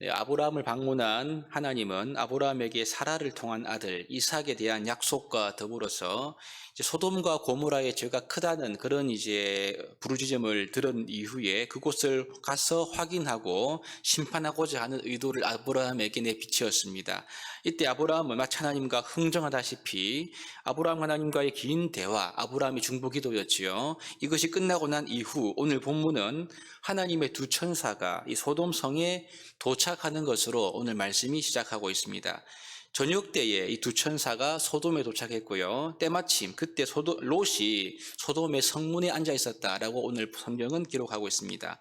네, 아브라함을 방문한 하나님은 아브라함에게 사라를 통한 아들 이삭에 대한 약속과 더불어서 이제 소돔과 고모라의 죄가 크다는 그런 이제 부르짖음을 들은 이후에 그곳을 가서 확인하고 심판하고자 하는 의도를 아브라함에게 내비치었습니다. 이때 아브라함은 마치 하나님과 흥정하다시피 아브라함 하나님과의 긴 대화, 아브라함의 중보기도였지요. 이것이 끝나고 난 이후 오늘 본문은 하나님의 두 천사가 이 소돔 성에 도착하는 것으로 오늘 말씀이 시작하고 있습니다. 저녁 때에 이 두 천사가 소돔에 도착했고요. 때마침 그때 롯이 소돔의 성문에 앉아 있었다라고 오늘 성경은 기록하고 있습니다.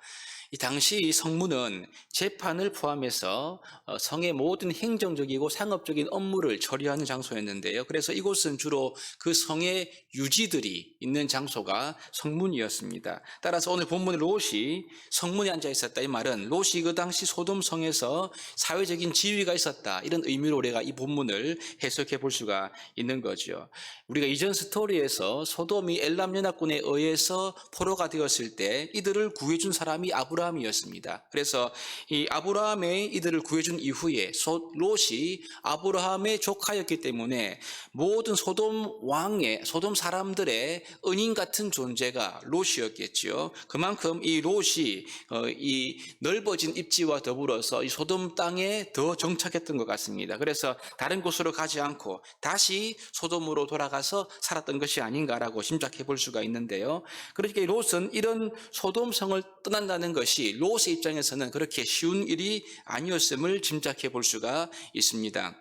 이 당시 이 성문은 재판을 포함해서 성의 모든 행정적이고 상업적인 업무를 처리하는 장소였는데요. 그래서 이곳은 주로 그 성의 유지들이 있는 장소가 성문이었습니다. 따라서 오늘 본문의 롯이 성문에 앉아 있었다 이 말은 롯이 그 당시 소돔 성에서 사회적인 지위가 있었다 이런 의미로 우리가 이 본문을 해석해 볼 수가 있는 거죠. 우리가 이전 스토리에서 소돔이 엘람 연합군에 의해서 포로가 되었을 때 이들을 구해준 사람이 아브라함이었습니다. 그래서 이 아브라함의 이들을 구해준 이후에 롯이 아브라함의 조카였기 때문에 모든 소돔 사람들의 은인 같은 존재가 롯이었겠지요. 그만큼 이 롯이 이 넓어진 입지와 더불어서 이 소돔 땅에 더 정착했던 것 같습니다. 그래서 다른 곳으로 가지 않고 다시 소돔으로 돌아가서 살았던 것이 아닌가라고 짐작해 볼 수가 있는데요. 그러니까 롯은 이런 소돔 성을 떠난다는 것이 롯의 입장에서는 그렇게 쉬운 일이 아니었음을 짐작해 볼 수가 있습니다.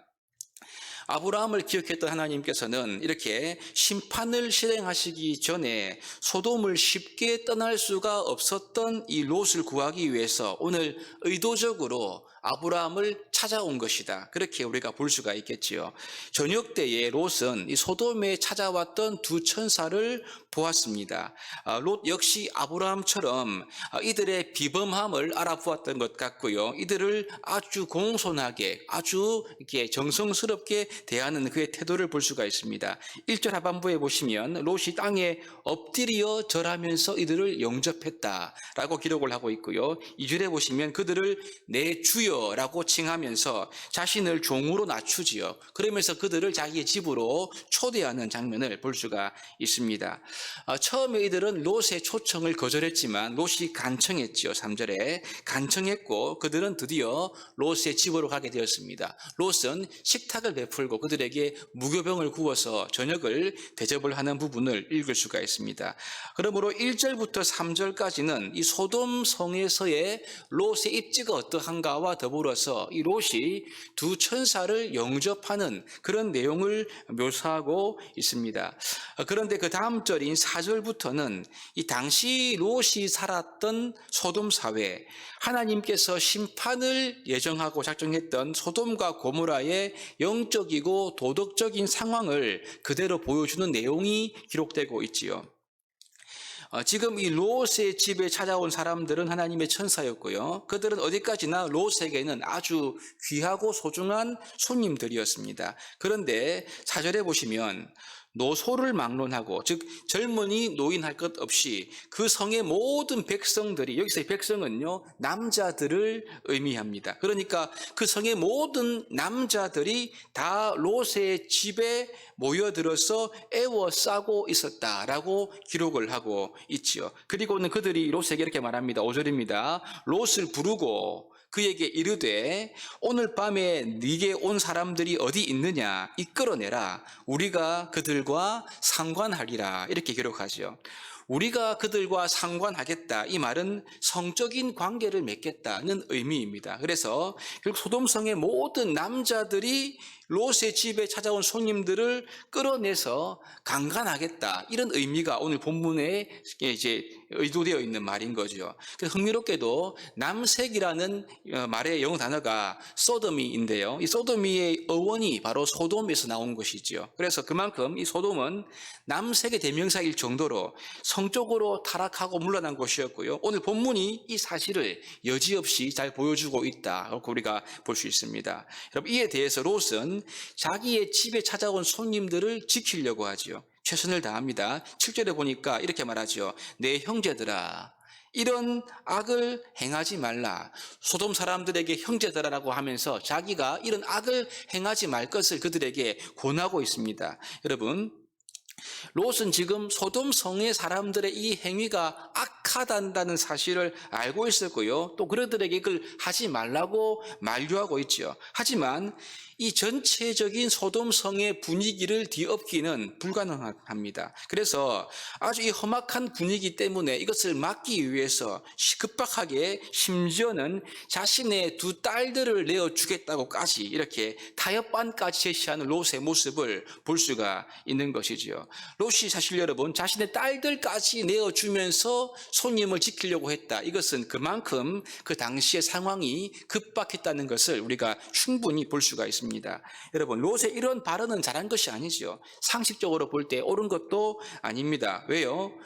아브라함을 기억했던 하나님께서는 이렇게 심판을 실행하시기 전에 소돔을 쉽게 떠날 수가 없었던 이 롯을 구하기 위해서 오늘 의도적으로 아브라함을 찾아온 것이다. 그렇게 우리가 볼 수가 있겠지요. 저녁 때에 롯은 이 소돔에 찾아왔던 두 천사를 보았습니다. 롯 역시 아브라함처럼 이들의 비범함을 알아보았던 것 같고요. 이들을 아주 공손하게 아주 이렇게 정성스럽게 대하는 그의 태도를 볼 수가 있습니다. 1절 하반부에 보시면 롯이 땅에 엎드려 절하면서 이들을 영접했다라고 기록을 하고 있고요. 2절에 보시면 그들을 내 주여라고 칭하면서 자신을 종으로 낮추지요. 그러면서 그들을 자기의 집으로 초대하는 장면을 볼 수가 있습니다. 처음에 이들은 롯의 초청을 거절했지만 롯이 간청했지요. 3절에 간청했고 그들은 드디어 롯의 집으로 가게 되었습니다. 롯은 식탁을 베풀고 그들에게 무교병을 구워서 저녁을 대접을 하는 부분을 읽을 수가 있습니다. 그러므로 1절부터 3절까지는 이 소돔 성에서의 롯의 입지가 어떠한가와 더불어서 이 롯이 두 천사를 영접하는 그런 내용을 묘사하고 있습니다. 그런데 그 다음 절인 4절부터는 이 당시 롯이 살았던 소돔 사회, 하나님께서 심판을 예정하고 작정했던 소돔과 고모라의 영적이고 도덕적인 상황을 그대로 보여주는 내용이 기록되고 있지요. 지금 이 롯의 집에 찾아온 사람들은 하나님의 천사였고요. 그들은 어디까지나 롯에게는 아주 귀하고 소중한 손님들이었습니다. 그런데 4절에 보시면 노소를 막론하고 즉 젊은이 노인 할 것 없이 그 성의 모든 백성들이 여기서의 백성은요 남자들을 의미합니다. 그러니까 그 성의 모든 남자들이 다 롯의 집에 모여들어서 애워싸고 있었다라고 기록을 하고 있지요. 그리고는 그들이 롯에게 이렇게 말합니다. 5절입니다. 롯을 부르고 그에게 이르되 오늘 밤에 네게 온 사람들이 어디 있느냐 이끌어내라 우리가 그들과 상관하리라 이렇게 기록하죠. 우리가 그들과 상관하겠다 이 말은 성적인 관계를 맺겠다는 의미입니다. 그래서 결국 소돔성의 모든 남자들이 롯의 집에 찾아온 손님들을 끌어내서 강간하겠다 이런 의미가 오늘 본문에 이제 의도되어 있는 말인 거죠. 그래서 흥미롭게도 남색이라는 말의 영어 단어가 소도미인데요. 이 소도미의 어원이 바로 소돔에서 나온 것이지요. 그래서 그만큼 이 소돔은 남색의 대명사일 정도로 성적으로 타락하고 물러난 곳이었고요. 오늘 본문이 이 사실을 여지없이 잘 보여주고 있다. 우리가 볼 수 있습니다. 여러분 이에 대해서 롯은 자기의 집에 찾아온 손님들을 지키려고 하지요. 최선을 다합니다. 7절에 보니까 이렇게 말하죠. 내 형제들아 이런 악을 행하지 말라. 소돔 사람들에게 형제들아라고 하면서 자기가 이런 악을 행하지 말 것을 그들에게 권하고 있습니다. 여러분, 롯은 지금 소돔 성의 사람들의 이 행위가 악하다는 사실을 알고 있었고요. 또 그들에게 이걸 하지 말라고 만류하고 있죠. 하지만 이 전체적인 소돔 성의 분위기를 뒤엎기는 불가능합니다. 그래서 아주 이 험악한 분위기 때문에 이것을 막기 위해서 급박하게 심지어는 자신의 두 딸들을 내어주겠다고까지 이렇게 타협안까지 제시하는 롯의 모습을 볼 수가 있는 것이지요. 롯이 사실 여러분 자신의 딸들까지 내어주면서 손님을 지키려고 했다. 이것은 그만큼 그 당시의 상황이 급박했다는 것을 우리가 충분히 볼 수가 있습니다. 여러분, 롯의 이런 발언은 잘한 것이 아니죠. 상식적으로 볼 때 옳은 것도 아닙니다. 왜요?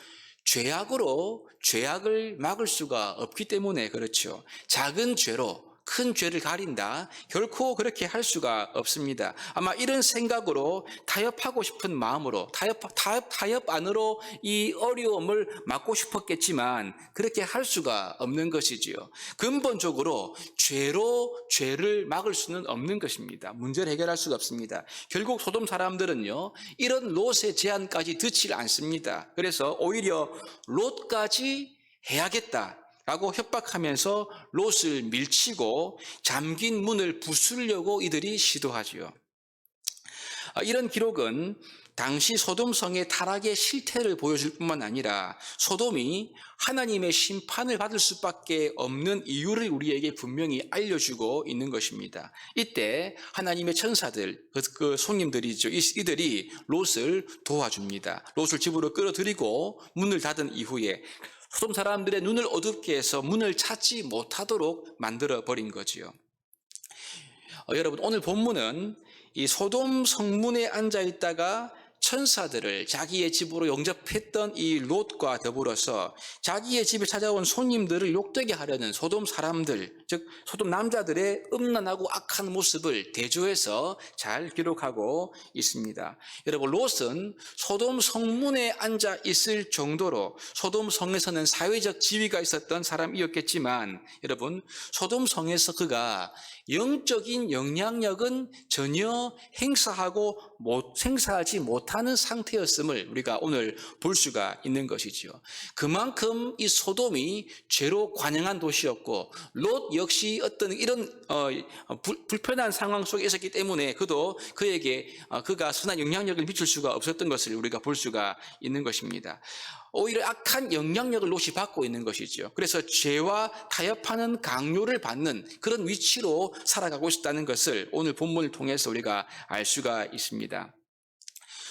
죄악으로 죄악을 막을 수가 없기 때문에 그렇죠. 작은 죄로 큰 죄를 가린다. 결코 그렇게 할 수가 없습니다. 아마 이런 생각으로 타협하고 싶은 마음으로 타협 안으로 이 어려움을 막고 싶었겠지만 그렇게 할 수가 없는 것이지요. 근본적으로 죄로 죄를 막을 수는 없는 것입니다. 문제를 해결할 수가 없습니다. 결국 소돔 사람들은요, 이런 롯의 제안까지 듣질 않습니다. 그래서 오히려 롯까지 해야겠다 라고 협박하면서 롯을 밀치고 잠긴 문을 부수려고 이들이 시도하지요. 이런 기록은 당시 소돔 성의 타락의 실태를 보여줄 뿐만 아니라 소돔이 하나님의 심판을 받을 수밖에 없는 이유를 우리에게 분명히 알려주고 있는 것입니다. 이때 하나님의 천사들, 그 손님들이죠. 이들이 롯을 도와줍니다. 롯을 집으로 끌어들이고 문을 닫은 이후에 소돔 사람들의 눈을 어둡게 해서 문을 찾지 못하도록 만들어 버린 거지요. 여러분, 오늘 본문은 이 소돔 성문에 앉아 있다가 천사들을 자기의 집으로 영접했던 이 롯과 더불어서 자기의 집에 찾아온 손님들을 욕되게 하려는 소돔 사람들, 즉 소돔 남자들의 음란하고 악한 모습을 대조해서 잘 기록하고 있습니다. 여러분, 롯은 소돔 성문에 앉아 있을 정도로 소돔 성에서는 사회적 지위가 있었던 사람이었겠지만 여러분, 소돔 성에서 그가 영적인 영향력은 전혀 행사하지 못하는 상태였음을 우리가 오늘 볼 수가 있는 것이지요. 그만큼 이 소돔이 죄로 관영한 도시였고 롯 역시 어떤 이런 불편한 상황 속에 있었기 때문에 그가 선한 영향력을 미칠 수가 없었던 것을 우리가 볼 수가 있는 것입니다. 오히려 악한 영향력을 롯이 받고 있는 것이죠. 그래서 죄와 타협하는 강요를 받는 그런 위치로 살아가고 있다는 것을 오늘 본문을 통해서 우리가 알 수가 있습니다.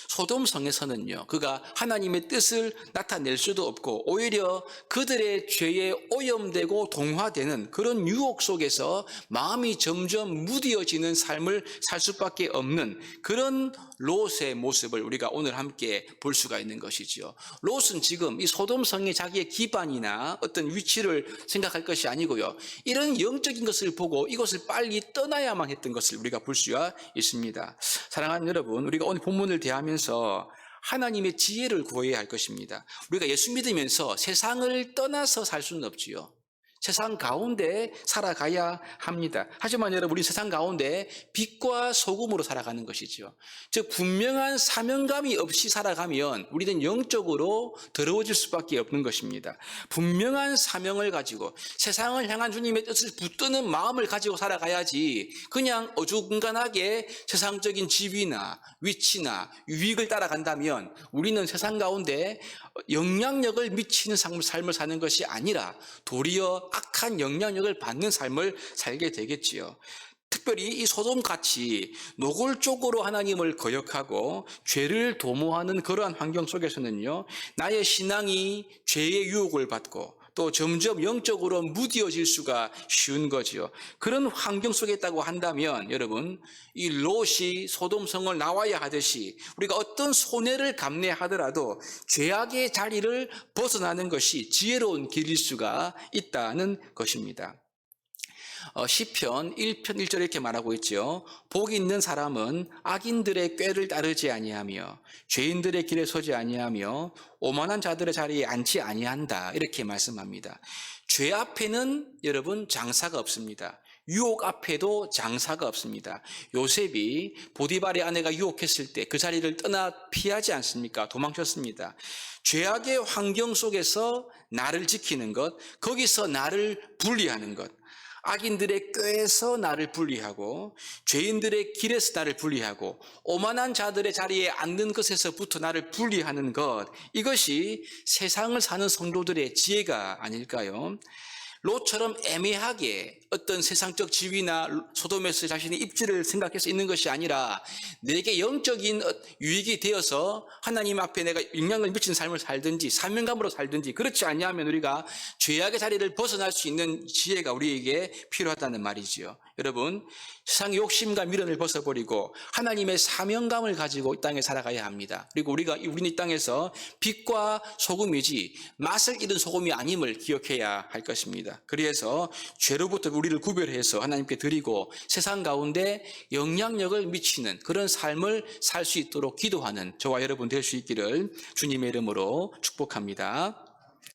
소돔 성에서는요, 그가 하나님의 뜻을 나타낼 수도 없고 오히려 그들의 죄에 오염되고 동화되는 그런 유혹 속에서 마음이 점점 무뎌지는 삶을 살 수밖에 없는 그런 롯의 모습을 우리가 오늘 함께 볼 수가 있는 것이지요. 롯은 지금 이 소돔 성의 자기의 기반이나 어떤 위치를 생각할 것이 아니고요, 이런 영적인 것을 보고 이것을 빨리 떠나야만 했던 것을 우리가 볼 수가 있습니다. 사랑하는 여러분, 우리가 오늘 본문을 대하면서 하나님의 지혜를 구해야 할 것입니다. 우리가 예수 믿으면서 세상을 떠나서 살 수는 없지요. 세상 가운데 살아가야 합니다. 하지만 여러분, 우리 세상 가운데 빛과 소금으로 살아가는 것이죠. 즉 분명한 사명감이 없이 살아가면 우리는 영적으로 더러워질 수밖에 없는 것입니다. 분명한 사명을 가지고 세상을 향한 주님의 뜻을 붙드는 마음을 가지고 살아가야지 그냥 어중간하게 세상적인 지위나 위치나 유익을 따라간다면 우리는 세상 가운데 영향력을 미치는 삶을 사는 것이 아니라 도리어 악한 영향력을 받는 삶을 살게 되겠지요. 특별히 이 소돔같이 노골적으로 하나님을 거역하고 죄를 도모하는 그러한 환경 속에서는요, 나의 신앙이 죄의 유혹을 받고 또 점점 영적으로 무뎌질 수가 쉬운 거지요. 그런 환경 속에 있다고 한다면 여러분, 이 롯이 소돔성을 나와야 하듯이 우리가 어떤 손해를 감내하더라도 죄악의 자리를 벗어나는 것이 지혜로운 길일 수가 있다는 것입니다. 시편 1편 1절에 이렇게 말하고 있죠. 복 있는 사람은 악인들의 꾀를 따르지 아니하며 죄인들의 길에 서지 아니하며 오만한 자들의 자리에 앉지 아니한다. 이렇게 말씀합니다. 죄 앞에는 여러분 장사가 없습니다. 유혹 앞에도 장사가 없습니다. 요셉이 보디발의 아내가 유혹했을 때 그 자리를 떠나 피하지 않습니까? 도망쳤습니다. 죄악의 환경 속에서 나를 지키는 것, 거기서 나를 분리하는 것, 악인들의 꾀에서 나를 분리하고 죄인들의 길에서 나를 분리하고 오만한 자들의 자리에 앉는 것에서부터 나를 분리하는 것, 이것이 세상을 사는 성도들의 지혜가 아닐까요? 롯처럼 애매하게 어떤 세상적 지위나 소돔에서 자신의 입지를 생각해서 있는 것이 아니라 내게 영적인 유익이 되어서 하나님 앞에 내가 영향을 미치는 삶을 살든지 사명감으로 살든지, 그렇지 아니하면 우리가 죄악의 자리를 벗어날 수 있는 지혜가 우리에게 필요하다는 말이지요. 여러분, 세상의 욕심과 미련을 벗어버리고 하나님의 사명감을 가지고 이 땅에 살아가야 합니다. 그리고 우리는 이 땅에서 빛과 소금이지 맛을 잃은 소금이 아님을 기억해야 할 것입니다. 그래서 죄로부터 우리를 구별해서 하나님께 드리고 세상 가운데 영향력을 미치는 그런 삶을 살 수 있도록 기도하는 저와 여러분 될 수 있기를 주님의 이름으로 축복합니다.